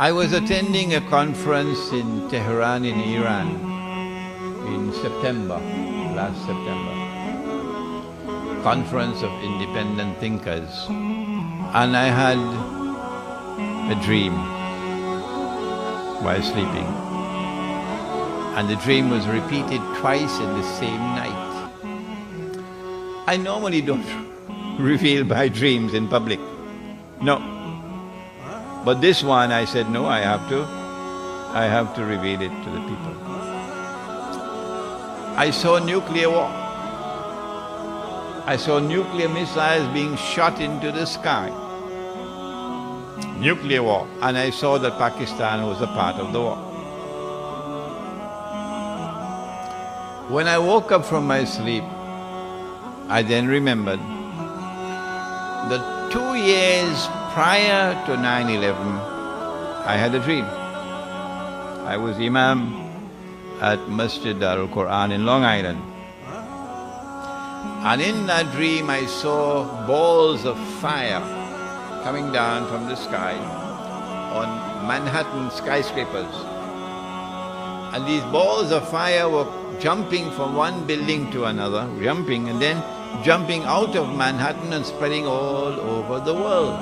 I was attending a conference in Tehran in Iran in September, last September. Conference of independent thinkers. And I had a dream while sleeping. And the dream was repeated twice in the same night. I normally don't reveal my dreams in public. No. But this one I said, no, I have to reveal it to the people. I saw nuclear war. I saw nuclear missiles being shot into the sky. Nuclear war. And I saw that Pakistan was a part of the war. When I woke up from my sleep, I then remembered that 2 years prior to 9/11, I had a dream. I was Imam at Masjid al-Quran in Long Island. And in that dream I saw balls of fire coming down from the sky on Manhattan skyscrapers. And these balls of fire were jumping from one building to another, jumping and then jumping out of Manhattan and spreading all over the world.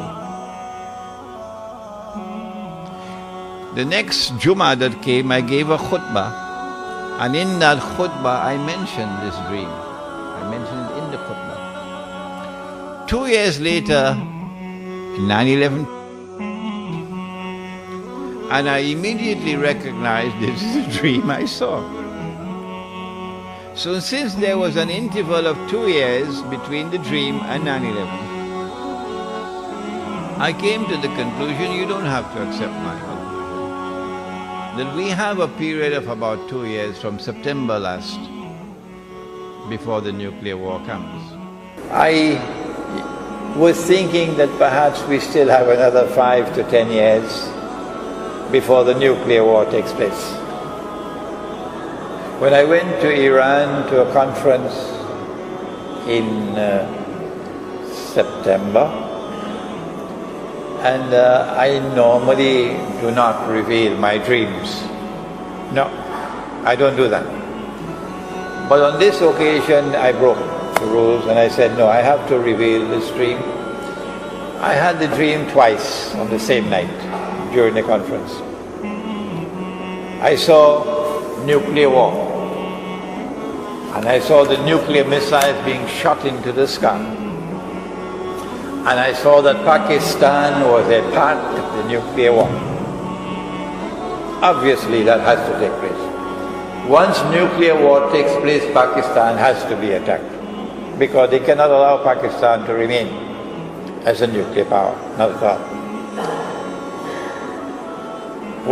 The next Jummah that came, I gave a khutbah, and in that khutbah I mentioned this dream. I mentioned it in the khutbah. 2 years later, 9/11, and I immediately recognized this is a dream I saw. So since there was an interval of 2 years between the dream and 9/11, I came to the conclusion, you don't have to accept my conclusion, that we have a period of about 2 years from September last before the nuclear war comes. I was thinking that perhaps we still have another 5 to 10 years before the nuclear war takes place. When I went to Iran to a conference in September, and I normally do not reveal my dreams. No, I don't do that. But on this occasion I broke the rules and I said, no, I have to reveal this dream. I had the dream twice on the same night during the conference. I saw nuclear war, and I saw the nuclear missiles being shot into the sky. And I saw that Pakistan was a part of the nuclear war. Obviously that has to take place. Once nuclear war takes place, Pakistan has to be attacked, because they cannot allow Pakistan to remain as a nuclear power, not at all.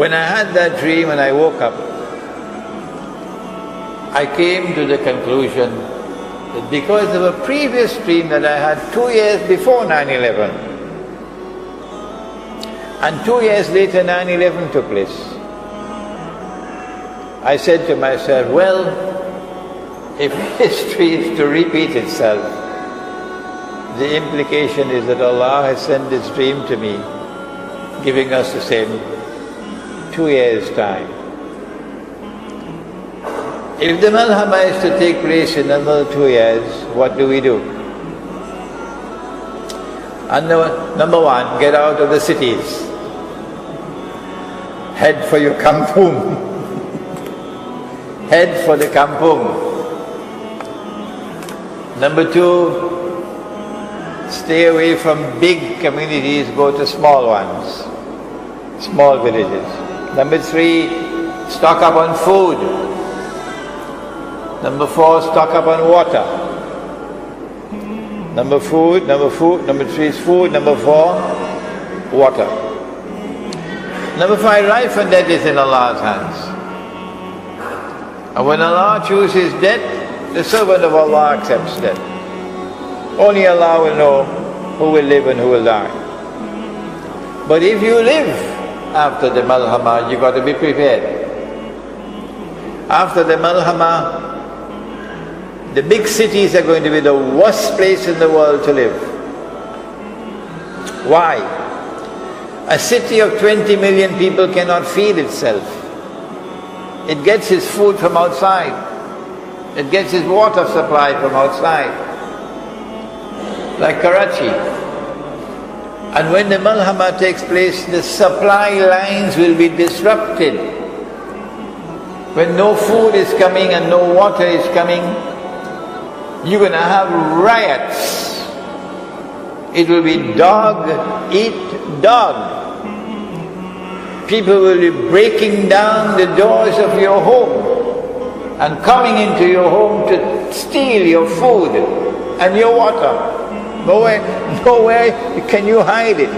When I had that dream and I woke up, I came to the conclusion that because of a previous dream that I had 2 years before 9/11, and 2 years later 9/11 took place, I said to myself, well, if history is to repeat itself, the implication is that Allah has sent this dream to me, giving us the same 2 years' time. If the malhama is to take place in another 2 years, what do we do? And number one, get out of the cities. Head for your kampung. Head for the kampung. Number two, stay away from big communities, go to small ones, small villages. Number three, stock up on food. Number four, stock up on water. Number three is food. Number four, water. Number five, life and death is in Allah's hands. And when Allah chooses death, the servant of Allah accepts death. Only Allah will know who will live and who will die. But if you live after the malhama, you got to be prepared. After the malhama, the big cities are going to be the worst place in the world to live. Why? A city of 20 million people cannot feed itself. It gets its food from outside. It gets its water supply from outside. Like Karachi. And when the Malhama takes place, the supply lines will be disrupted. When no food is coming and no water is coming, you're going to have riots. It will be dog eat dog. People will be breaking down the doors of your home and coming into your home to steal your food and your water. Nowhere can you hide it.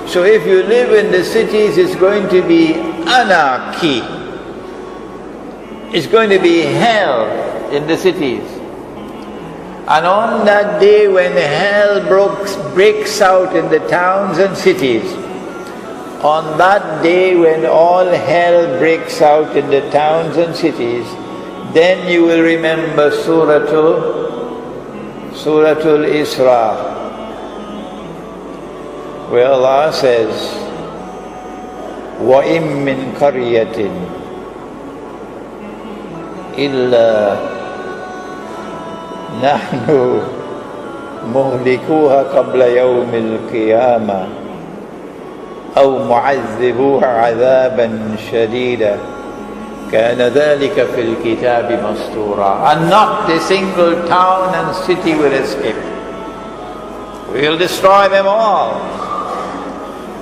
So if you live in the cities, it's going to be anarchy. It's going to be hell in the cities. And on that day when hell breaks out in the towns and cities, on that day when all hell breaks out in the towns and cities, then you will remember Suratul Isra, where Allah says, وَإِن مِّن قَرْيَةٍ إِلَّا نَحْنُ مُهْلِكُوهَا قَبْلَ يَوْمِ الْقِيَامَةِ أَوْ مُعَذِّبُوهَا عَذَابًا شَدِيدًا كَانَ ذَلِكَ فِي الْكِتَابِ مَسْطُورًا. And not a single town and city will escape. We'll destroy them all.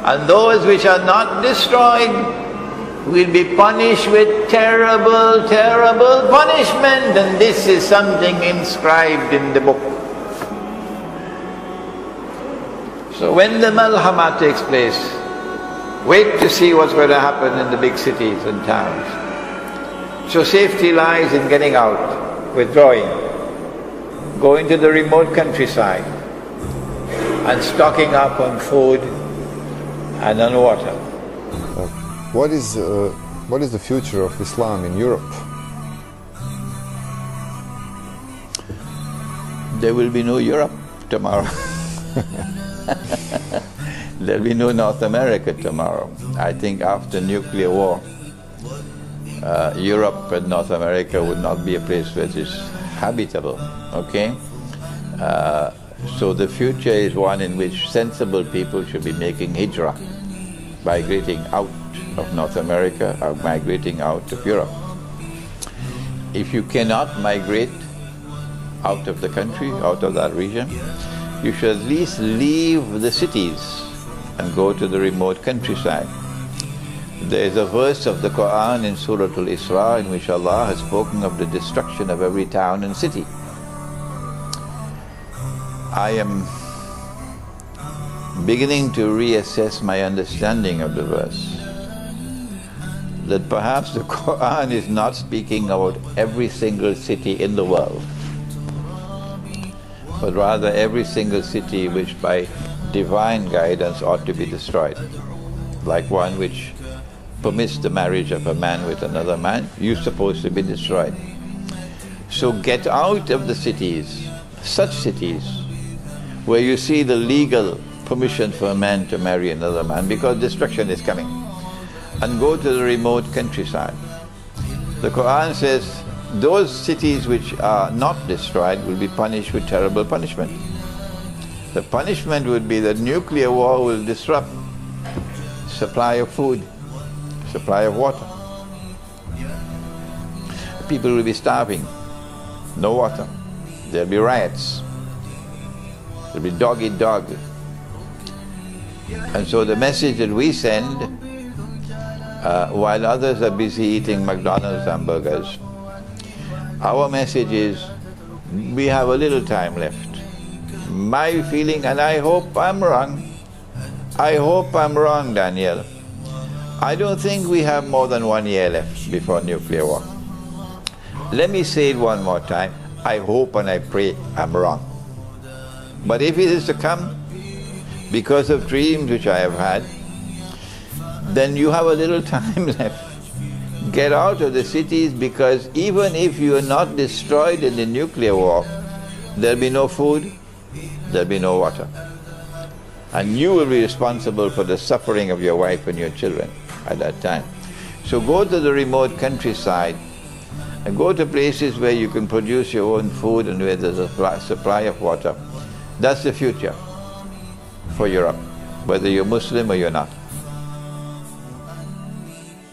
And those which are not destroyed will be punished with terrible, terrible punishment. And this is something inscribed in the book. So when the Malhama takes place, wait to see what's going to happen in the big cities and towns. So safety lies in getting out, withdrawing, going to the remote countryside and stocking up on food and on water. What is the future of Islam in Europe? There will be no Europe tomorrow. There will be no North America tomorrow. I think after nuclear war, Europe and North America would not be a place which is habitable, okay? So the future is one in which sensible people should be making hijrah, migrating out of North America or migrating out of Europe. If you cannot migrate out of the country, out of that region, you should at least leave the cities and go to the remote countryside. There is a verse of the Quran in Suratul Isra in which Allah has spoken of the destruction of every town and city. I am beginning to reassess my understanding of the verse, that perhaps the Quran is not speaking about every single city in the world, but rather every single city which by divine guidance ought to be destroyed, like one which permits the marriage of a man with another man, you're supposed to be destroyed. So get out of the cities, such cities, where you see the legal permission for a man to marry another man, because destruction is coming, and go to the remote countryside. The Quran says those cities which are not destroyed will be punished with terrible punishment. The punishment would be that nuclear war will disrupt supply of food, supply of water. People will be starving, no water. There'll be riots. There'll be dog eat dog. And so the message that we send, while others are busy eating McDonald's hamburgers, our message is, we have a little time left. My feeling, and I hope I'm wrong, Daniel, I don't think we have more than 1 year left before nuclear war. Let me say it one more time. I hope and I pray I'm wrong. But if it is to come because of dreams which I have had, then you have a little time left. Get out of the cities, because even if you are not destroyed in the nuclear war, there'll be no food, there'll be no water. And you will be responsible for the suffering of your wife and your children at that time. So go to the remote countryside and go to places where you can produce your own food and where there's a supply of water. That's the future for Europe, whether you're Muslim or you're not.